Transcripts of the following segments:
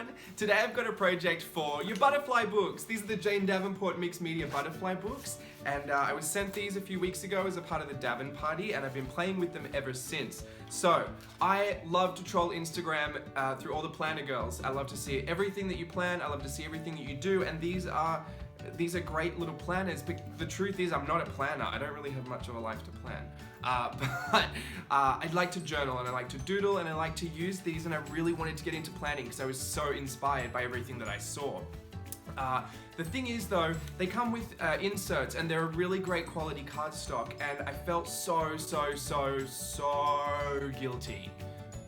everyone! Today I've got a project for your butterfly books. These are the Jane Davenport Mixed Media Butterfly Books, and I was sent these a few weeks ago as a part of the Davenparty, and I've been playing with them ever since. So, I love to troll Instagram through all the planner girls. I love to see everything that you plan, I love to see everything that you do, and these are great little planners, but the truth is I'm not a planner. I don't really have much of a life to plan. But I'd like to journal, and I like to doodle, and I like to use these, and I really wanted to get into planning because I was so inspired by everything that I saw. The thing is though, they come with inserts, and they're a really great quality cardstock, and I felt so guilty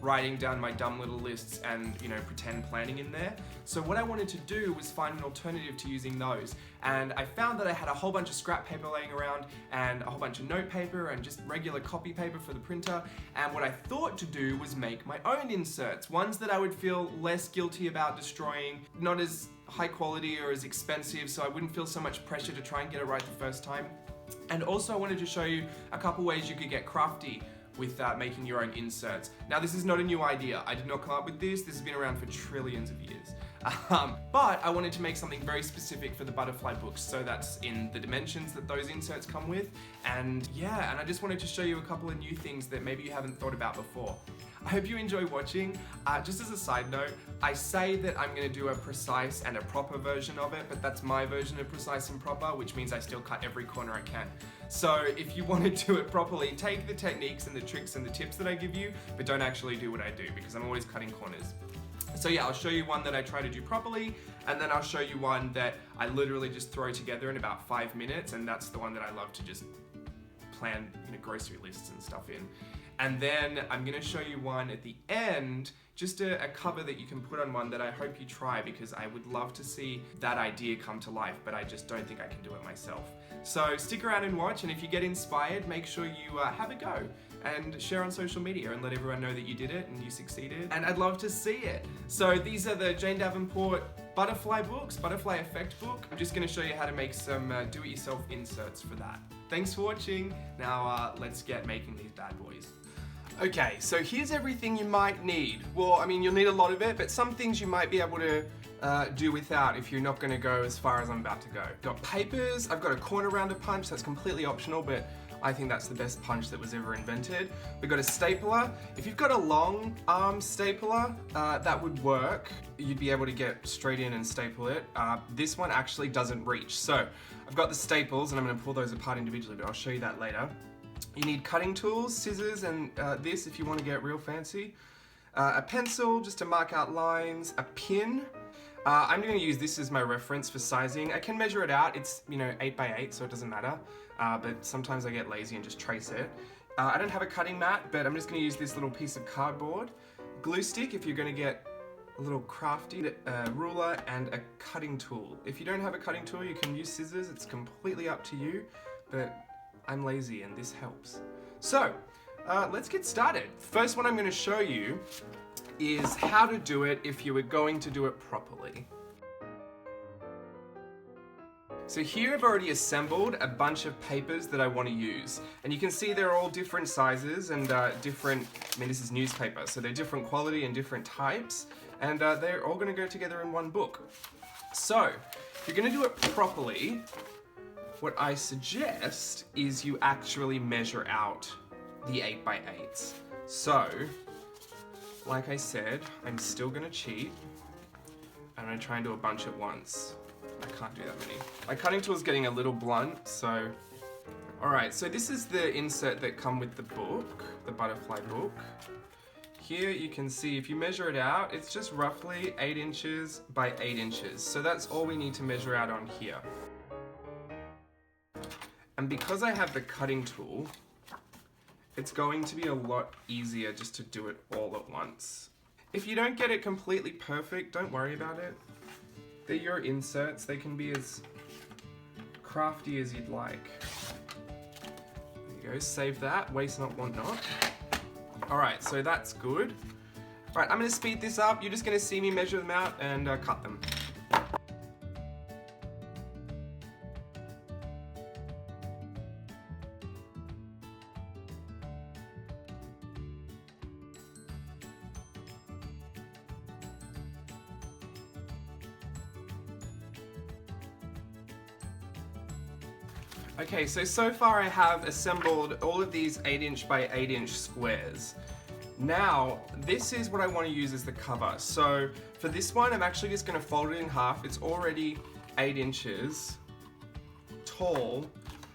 writing down my dumb little lists and, you know, pretend planning in there. So what I wanted to do was find an alternative to using those. And I found that I had a whole bunch of scrap paper laying around and a whole bunch of note paper and just regular copy paper for the printer. And what I thought to do was make my own inserts, ones that I would feel less guilty about destroying, not as high quality or as expensive, so I wouldn't feel so much pressure to try and get it right the first time. And also I wanted to show you a couple ways you could get crafty with making your own inserts. Now, this is not a new idea. I did not come up with this. This has been around for trillions of years. But I wanted to make something very specific for the butterfly books, so that's in the dimensions that those inserts come with. And yeah, and I just wanted to show you a couple of new things that maybe you haven't thought about before. I hope you enjoy watching. Just as a side note, I say that I'm gonna do a precise and a proper version of it, but that's my version of precise and proper, which means I still cut every corner I can. So if you want to do it properly, take the techniques and the tricks and the tips that I give you, but don't actually do what I do, because I'm always cutting corners. So yeah, I'll show you one that I try to do properly, and then I'll show you one that I literally just throw together in about 5 minutes, and that's the one that I love to just plan, you know, grocery lists and stuff in. And then I'm gonna show you one at the end, just a cover that you can put on one that I hope you try, because I would love to see that idea come to life, but I just don't think I can do it myself. So stick around and watch, and if you get inspired, make sure you have a go and share on social media and let everyone know that you did it and you succeeded, and I'd love to see it. So these are the Jane Davenport Butterfly Books, Butterfly Effect Book. I'm just gonna show you how to make some do-it-yourself inserts for that. Thanks for watching. Now let's get making these bad boys. Okay, so here's everything you might need. Well, I mean, you'll need a lot of it, but some things you might be able to do without if you're not gonna go as far as I'm about to go. Got papers, I've got a corner rounder punch, that's completely optional, but I think that's the best punch that was ever invented. We've got a stapler. If you've got a long arm stapler, that would work. You'd be able to get straight in and staple it. This one actually doesn't reach. So I've got the staples, and I'm gonna pull those apart individually, but I'll show you that later. You need cutting tools, scissors, and this if you want to get real fancy. A pencil just to mark out lines, a pin. I'm going to use this as my reference for sizing. I can measure it out. It's, you know, 8 by 8, so it doesn't matter. But sometimes I get lazy and just trace it. I don't have a cutting mat, but I'm just going to use this little piece of cardboard. Glue stick if you're going to get a little crafty, a ruler, and a cutting tool. If you don't have a cutting tool, you can use scissors. It's completely up to you, but I'm lazy and this helps. So, let's get started. First one I'm going to show you is how to do it if you were going to do it properly. So here I've already assembled a bunch of papers that I want to use. And you can see they're all different sizes and different, I mean, this is newspaper, so they're different quality and different types, and they're all going to go together in one book. So, if you're going to do it properly, what I suggest is you actually measure out the 8 by 8s. So, like I said, I'm still gonna cheat. I'm gonna try and do a bunch at once. I can't do that many. My cutting tool's getting a little blunt, so... Alright, so this is the insert that come with the book, the butterfly book. Here you can see, if you measure it out, it's just roughly 8 inches by 8 inches. So that's all we need to measure out on here. And because I have the cutting tool, it's going to be a lot easier just to do it all at once. If you don't get it completely perfect, don't worry about it. They're your inserts, they can be as crafty as you'd like. There you go, save that, waste not, want not. Alright, so that's good. Alright, I'm gonna speed this up, you're just gonna see me measure them out and cut them. Okay, so far I have assembled all of these 8" by 8" squares. Now, this is what I want to use as the cover. So for this one, I'm actually just going to fold it in half. It's already 8 inches tall,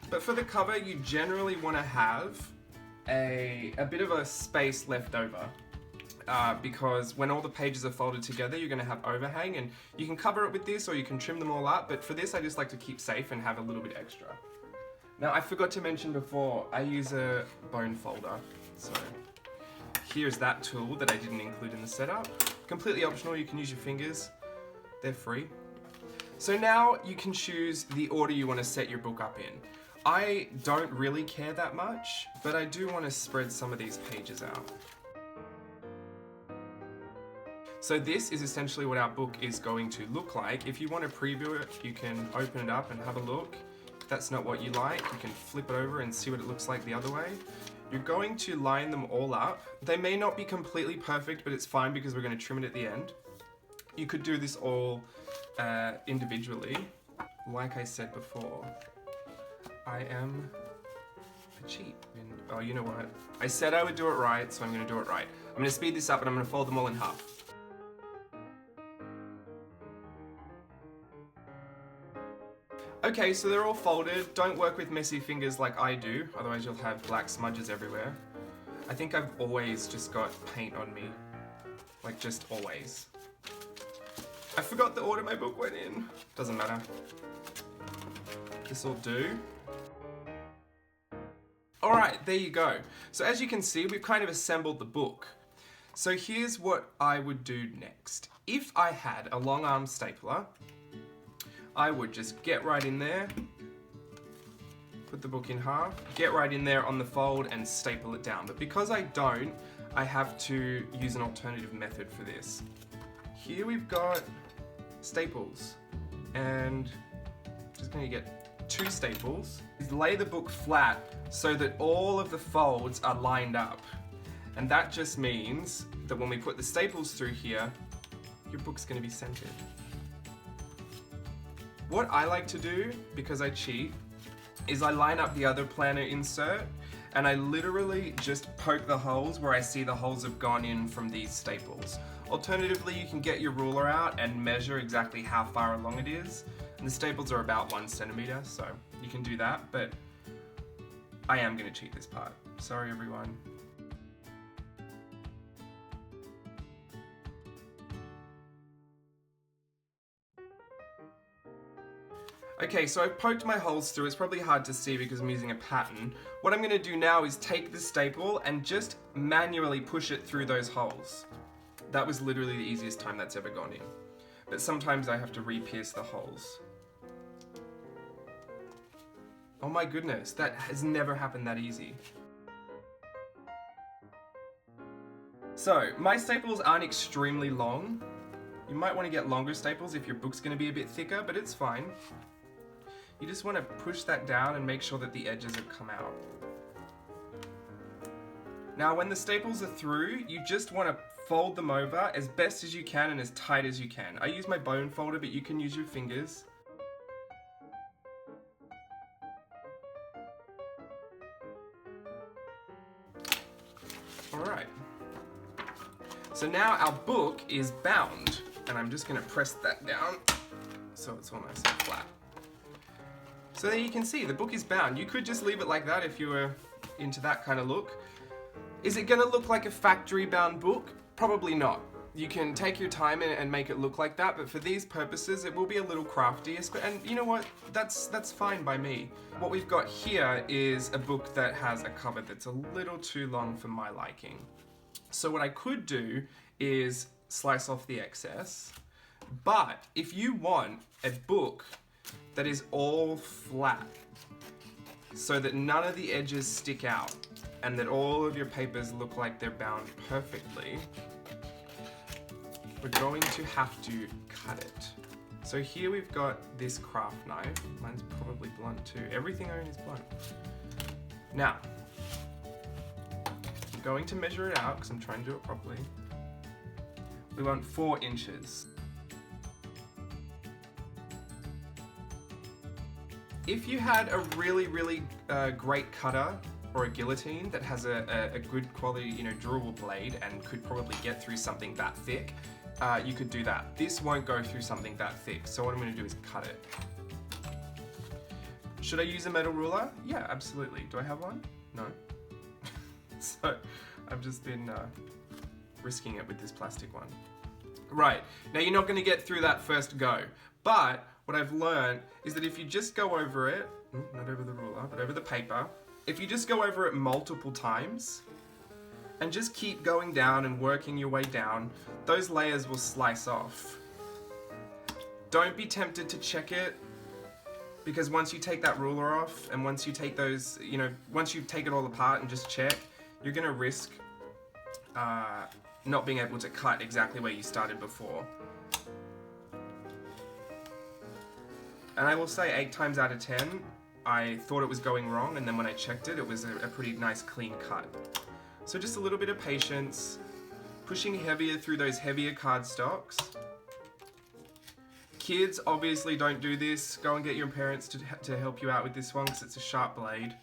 but for the cover, you generally want to have a bit of a space left over. Because when all the pages are folded together, you're going to have overhang, and you can cover it with this or you can trim them all up, but for this I just like to keep safe and have a little bit extra. Now, I forgot to mention before, I use a bone folder, so here's that tool that I didn't include in the setup. Completely optional, you can use your fingers, they're free. So now you can choose the order you want to set your book up in. I don't really care that much, but I do want to spread some of these pages out. So this is essentially what our book is going to look like. If you want to preview it, you can open it up and have a look. If that's not what you like, you can flip it over and see what it looks like the other way. You're going to line them all up. They may not be completely perfect, but it's fine because we're going to trim it at the end. You could do this all individually. Like I said before, I am a cheat. Oh, you know what? I said I would do it right, so I'm going to do it right. I'm going to speed this up and I'm going to fold them all in half. Okay, so they're all folded. Don't work with messy fingers like I do, otherwise you'll have black smudges everywhere. I think I've always just got paint on me. Like, just always. I forgot the order my book went in. Doesn't matter. This'll do. Alright, there you go. So as you can see, we've kind of assembled the book. So here's what I would do next. If I had a long arm stapler, I would just get right in there, put the book in half, get right in there on the fold and staple it down. But because I don't, I have to use an alternative method for this. Here we've got staples, and I'm just going to get 2 staples. Lay the book flat so that all of the folds are lined up. And that just means that when we put the staples through here, your book's going to be centered. What I like to do, because I cheat, is I line up the other planner insert and I literally just poke the holes where I see the holes have gone in from these staples. Alternatively, you can get your ruler out and measure exactly how far along it is. And the staples are about 1 centimeter, so you can do that, but I am going to cheat this part. Sorry, everyone. Okay, so I've poked my holes through. It's probably hard to see because I'm using a pattern. What I'm going to do now is take the staple and just manually push it through those holes. That was literally the easiest time that's ever gone in. But sometimes I have to re-pierce the holes. Oh my goodness, that has never happened that easy. So, my staples aren't extremely long. You might want to get longer staples if your book's going to be a bit thicker, but it's fine. You just want to push that down and make sure that the edges have come out. Now when the staples are through, you just want to fold them over as best as you can and as tight as you can. I use my bone folder, but you can use your fingers. Alright. So now our book is bound, and I'm just going to press that down so it's almost flat. So there you can see, the book is bound. You could just leave it like that if you were into that kind of look. Is it going to look like a factory bound book? Probably not. You can take your time and make it look like that, but for these purposes it will be a little crafty, and you know what, that's fine by me. What we've got here is a book that has a cover that's a little too long for my liking. So what I could do is slice off the excess, but if you want a book that is all flat so that none of the edges stick out and that all of your papers look like they're bound perfectly, we're going to have to cut it. So here we've got this craft knife. Mine's probably blunt too. Everything I own is blunt. Now, I'm going to measure it out because I'm trying to do it properly. We want 4 inches. If you had a really great cutter or a guillotine that has a good quality, durable blade and could probably get through something that thick, you could do that. This won't go through something that thick, so what I'm going to do is cut it. Should I use a metal ruler? Yeah, absolutely. Do I have one? No. So I've just been risking it with this plastic one. Right, now you're not going to get through that first go, but what I've learned is that if you just go over it, not over the ruler, but over the paper, if you just go over it multiple times and just keep going down and working your way down, those layers will slice off. Don't be tempted to check it, because once you take that ruler off and once you take those, once you take it all apart and just check, you're going to risk not being able to cut exactly where you started before. And I will say 8 times out of 10, I thought it was going wrong, and then when I checked it, it was a pretty nice clean cut. So just a little bit of patience, pushing heavier through those heavier cardstocks. Kids obviously don't do this. Go and get your parents to help you out with this one, because it's a sharp blade.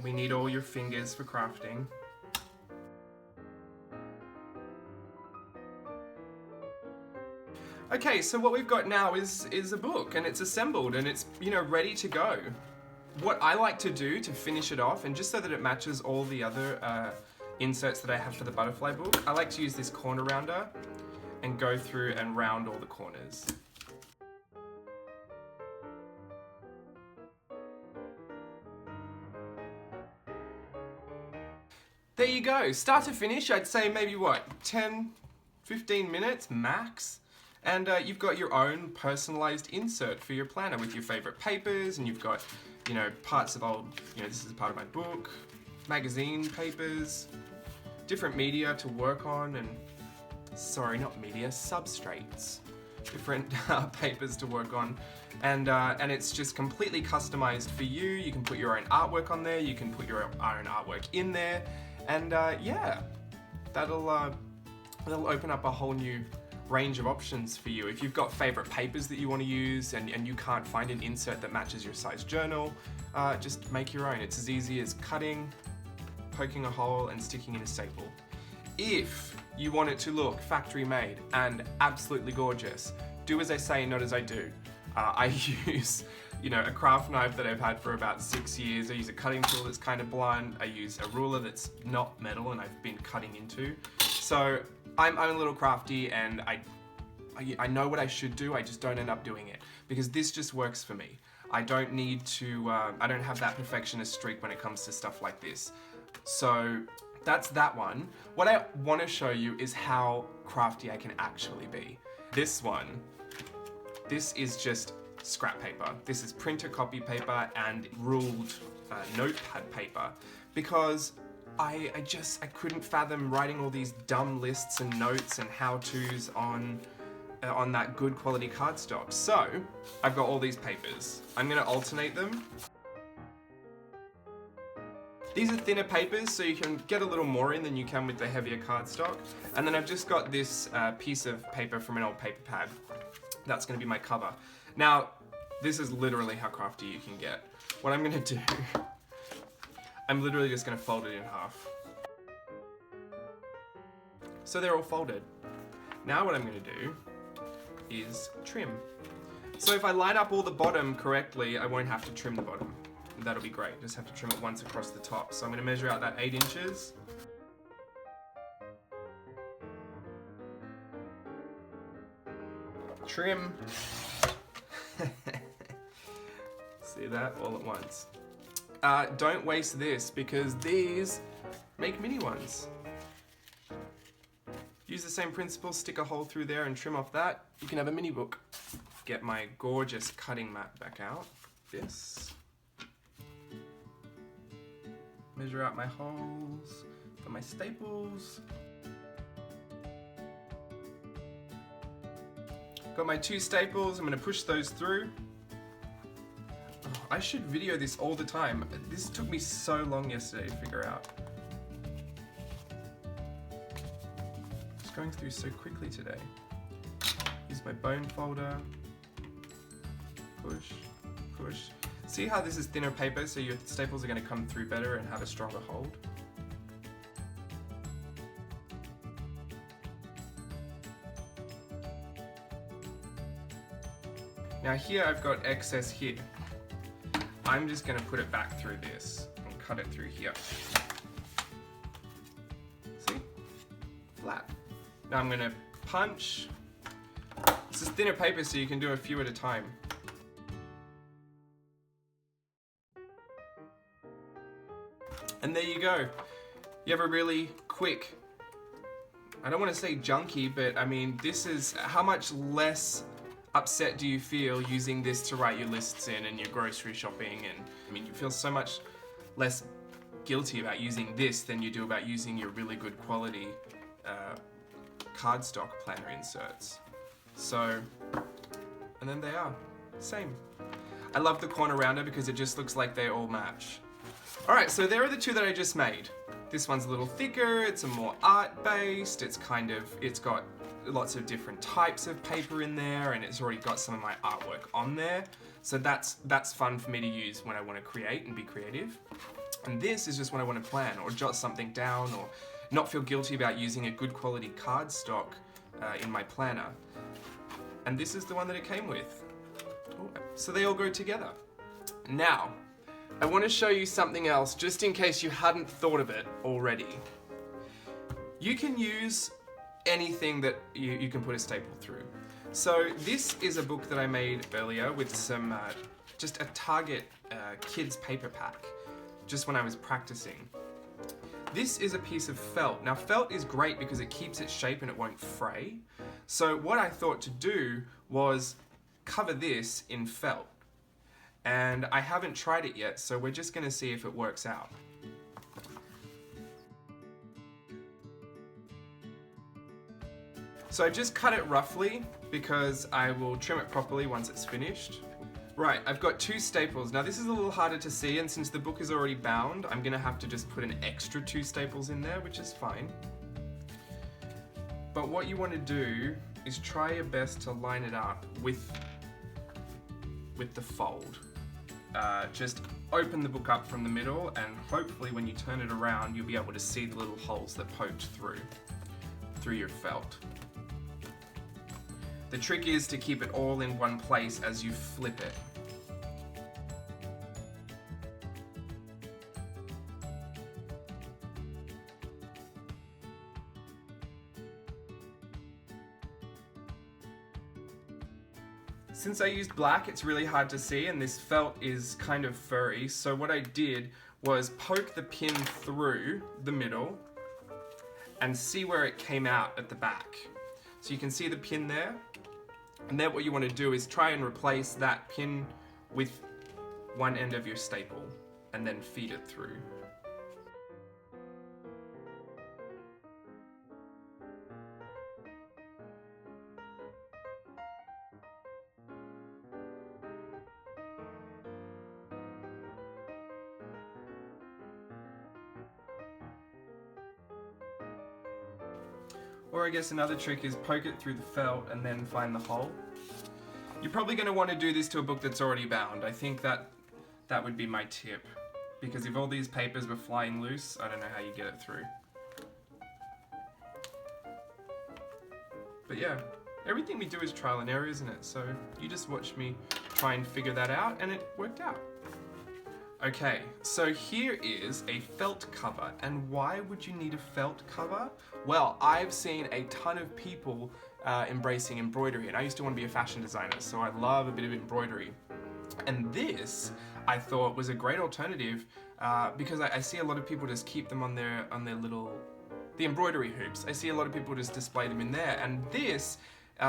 We need all your fingers for crafting. Okay, so what we've got now is a book, and it's assembled and it's ready to go. What I like to do to finish it off, and just so that it matches all the other inserts that I have for the butterfly book, I like to use this corner rounder and go through and round all the corners. There you go, start to finish, I'd say maybe what, 10, 15 minutes max? And you've got your own personalized insert for your planner with your favorite papers, and you've got, parts of old, this is part of my book, magazine papers, different media to work on, and, sorry, not media, substrates. Different papers to work on, and it's just completely customized for you. You can put your own artwork on there, you can put your own artwork in there, and yeah, that'll open up a whole new range of options for you. If you've got favorite papers that you want to use and you can't find an insert that matches your size journal, just make your own. It's as easy as cutting, poking a hole, and sticking in a staple. If you want it to look factory made and absolutely gorgeous, do as I say, not as I do. I use a craft knife that I've had for about 6 years. I use a cutting tool that's kind of blunt. I use a ruler that's not metal and I've been cutting into. So I'm a little crafty, and I know what I should do, I just don't end up doing it, because this just works for me. I don't need to, I don't have that perfectionist streak when it comes to stuff like this. So that's that one. What I want to show you is how crafty I can actually be. This one, this is just scrap paper. This is printer copy paper and ruled notepad paper, because I couldn't fathom writing all these dumb lists and notes and how-tos on that good quality cardstock. So I've got all these papers. I'm gonna alternate them. These are thinner papers, so you can get a little more in than you can with the heavier cardstock. And then I've just got this piece of paper from an old paper pad. That's gonna be my cover. Now, this is literally how crafty you can get. What I'm gonna do, I'm literally just gonna fold it in half. So they're all folded. Now what I'm gonna do is trim. So if I line up all the bottom correctly, I won't have to trim the bottom. That'll be great, just have to trim it once across the top. So I'm gonna measure out that 8 inches. Trim. See that? All at once. Don't waste this, because these make mini ones. Use the same principle, stick a hole through there and trim off that. You can have a mini book. Get my gorgeous cutting mat back out. This. Measure out my holes for my staples. Got my 2 staples, I'm gonna push those through. I should video this all the time. This took me so long yesterday to figure out. Just going through so quickly today. Use my bone folder. Push, push. See how this is thinner paper, so your staples are going to come through better and have a stronger hold? Now here I've got excess here. I'm just going to put it back through this and cut it through here. See? Flat. Now I'm going to punch. This is thinner paper, so you can do a few at a time. And there you go. You have a really quick, I don't want to say junky, but I mean, this is how much less upset do you feel using this to write your lists in and your grocery shopping, and I mean, you feel so much less guilty about using this than you do about using your really good quality cardstock planner inserts. So, and then they are, same. I love the corner rounder because it just looks like they all match. Alright, so there are the two that I just made. This one's a little thicker, it's a more art-based, it's got lots of different types of paper in there, and it's already got some of my artwork on there. So that's fun for me to use when I want to create and be creative. And this is just when I want to plan or jot something down or not feel guilty about using a good quality cardstock in my planner. And this is the one that it came with. So they all go together. Now, I want to show you something else just in case you hadn't thought of it already. You can use anything that you can put a staple through. So this is a book that I made earlier with some, just a Target kids paper pack, just when I was practicing. This is a piece of felt. Now felt is great because it keeps its shape and it won't fray. So what I thought to do was cover this in felt. And I haven't tried it yet, so we're just gonna see if it works out. So I've just cut it roughly because I will trim it properly once it's finished. Right, I've got two staples. Now this is a little harder to see, and since the book is already bound, I'm gonna have to just put an extra 2 staples in there, which is fine. But what you want to do is try your best to line it up with the fold. Just open the book up from the middle, and hopefully when you turn it around, you'll be able to see the little holes that poked through your felt. The trick is to keep it all in one place as you flip it. Since I used black, it's really hard to see, and this felt is kind of furry, so what I did was poke the pin through the middle and see where it came out at the back. So you can see the pin there, and then what you want to do is try and replace that pin with one end of your staple and then feed it through. Or I guess another trick is poke it through the felt and then find the hole. You're probably going to want to do this to a book that's already bound. I think that would be my tip. Because if all these papers were flying loose, I don't know how you get it through. But yeah, everything we do is trial and error, isn't it? So you just watch me try and figure that out, and it worked out. Okay, so here is a felt cover, and why would you need a felt cover? Well, I've seen a ton of people embracing embroidery, and I used to want to be a fashion designer, so I love a bit of embroidery. And this, I thought, was a great alternative because I see a lot of people just keep them on their little, the embroidery hoops. I see a lot of people just display them in there, and this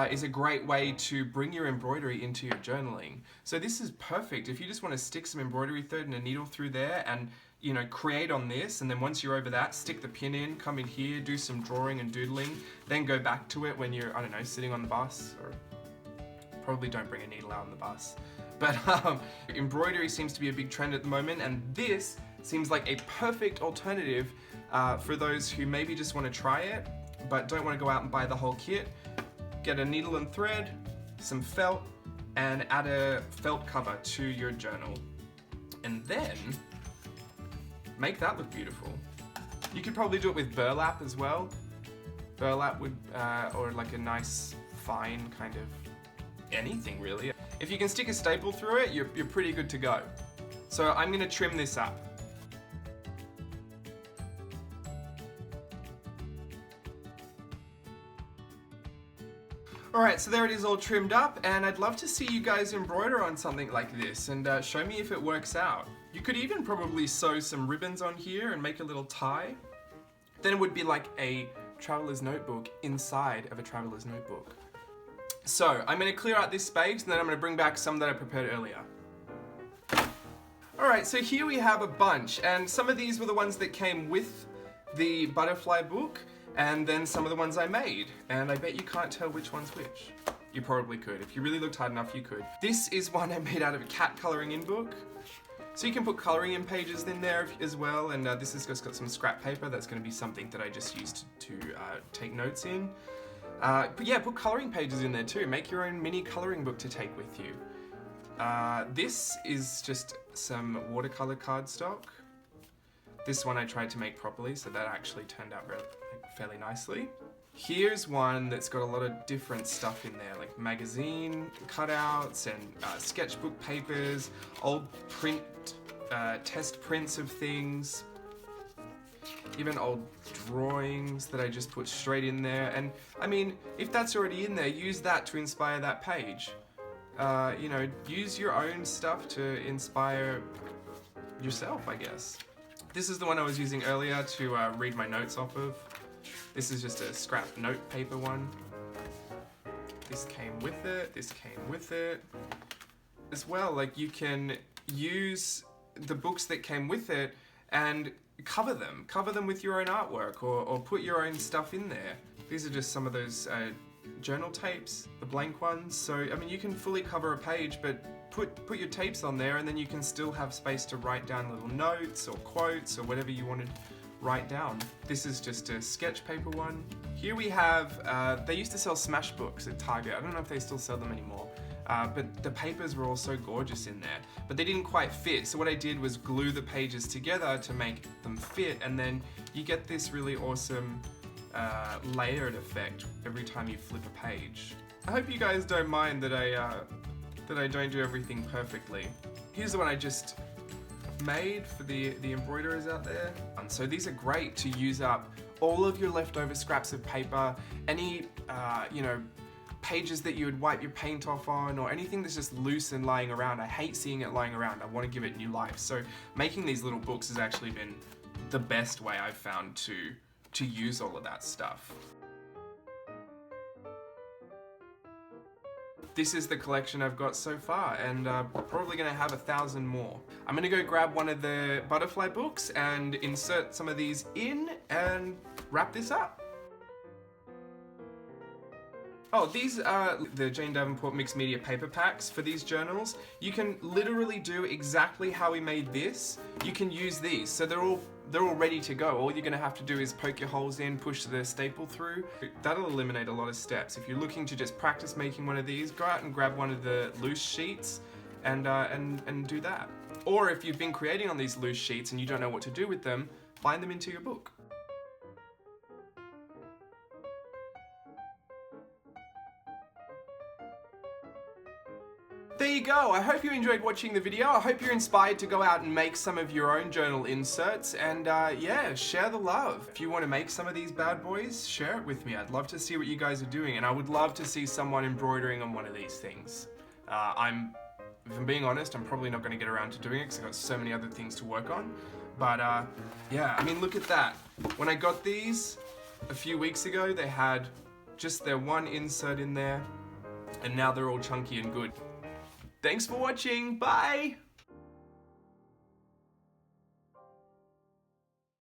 is a great way to bring your embroidery into your journaling. So this is perfect if you just want to stick some embroidery thread and a needle through there and, you know, create on this, and then once you're over that, stick the pin in, come in here, do some drawing and doodling, then go back to it when you're, I don't know, sitting on the bus, or probably don't bring a needle out on the bus. But embroidery seems to be a big trend at the moment, and this seems like a perfect alternative for those who maybe just want to try it, but don't want to go out and buy the whole kit. Get a needle and thread, some felt, and add a felt cover to your journal. And then make that look beautiful. You could probably do it with burlap as well. Burlap would, or like a nice fine kind of anything really. If you can stick a staple through it, you're pretty good to go. So I'm gonna trim this up. Alright, so there it is all trimmed up, and I'd love to see you guys embroider on something like this and show me if it works out. You could even probably sew some ribbons on here and make a little tie. Then it would be like a traveler's notebook inside of a traveler's notebook. So I'm going to clear out this space and then I'm going to bring back some that I prepared earlier. Alright, so here we have a bunch, and some of these were the ones that came with the butterfly book, and then some of the ones I made, and I bet you can't tell which one's which. You probably could. If you really looked hard enough, you could. This is one I made out of a cat colouring in book. So you can put colouring in pages in there as well, and this has just got some scrap paper. That's going to be something that I just used to take notes in. But yeah, put colouring pages in there too. Make your own mini colouring book to take with you. This is just some watercolour cardstock. This one I tried to make properly, so that actually turned out fairly nicely. Here's one that's got a lot of different stuff in there, like magazine cutouts and sketchbook papers, old print, test prints of things, even old drawings that I just put straight in there. And I mean, if that's already in there, use that to inspire that page. You know, use your own stuff to inspire yourself, I guess. This is the one I was using earlier to read my notes off of. This is just a scrap note paper one. This came with it, this came with it. As well, like you can use the books that came with it and cover them with your own artwork, or put your own stuff in there. These are just some of those journal tapes, the blank ones. So, I mean, you can fully cover a page, but put your tapes on there, and then you can still have space to write down little notes or quotes or whatever you wanted to write down. This is just a sketch paper one. Here we have, they used to sell smash books at Target. I don't know if they still sell them anymore. But the papers were all so gorgeous in there, but they didn't quite fit. So what I did was glue the pages together to make them fit, and then you get this really awesome layered effect every time you flip a page. I hope you guys don't mind that I don't do everything perfectly. Here's the one I just made for the embroiderers out there. So these are great to use up all of your leftover scraps of paper, any you know, pages that you would wipe your paint off on, or anything that's just loose and lying around. I hate seeing it lying around. I want to give it new life. So making these little books has actually been the best way I've found to use all of that stuff. This is the collection I've got so far, and probably gonna have 1,000 more. I'm gonna go grab one of the butterfly books and insert some of these in and wrap this up. Oh, these are the Jane Davenport Mixed Media paper packs for these journals. You can literally do exactly how we made this. You can use these, so they're all ready to go. All you're gonna have to do is poke your holes in, push the staple through. That'll eliminate a lot of steps. If you're looking to just practice making one of these, go out and grab one of the loose sheets and do that. Or if you've been creating on these loose sheets and you don't know what to do with them, bind them into your book. There you go. I hope you enjoyed watching the video. I hope you're inspired to go out and make some of your own journal inserts, and yeah, share the love. If you want to make some of these bad boys, share it with me. I'd love to see what you guys are doing, and I would love to see someone embroidering on one of these things. If I'm being honest, I'm probably not going to get around to doing it because I've got so many other things to work on. But yeah, I mean, look at that. When I got these a few weeks ago, they had just their one insert in there, and now they're all chunky and good. Thanks for watching, bye!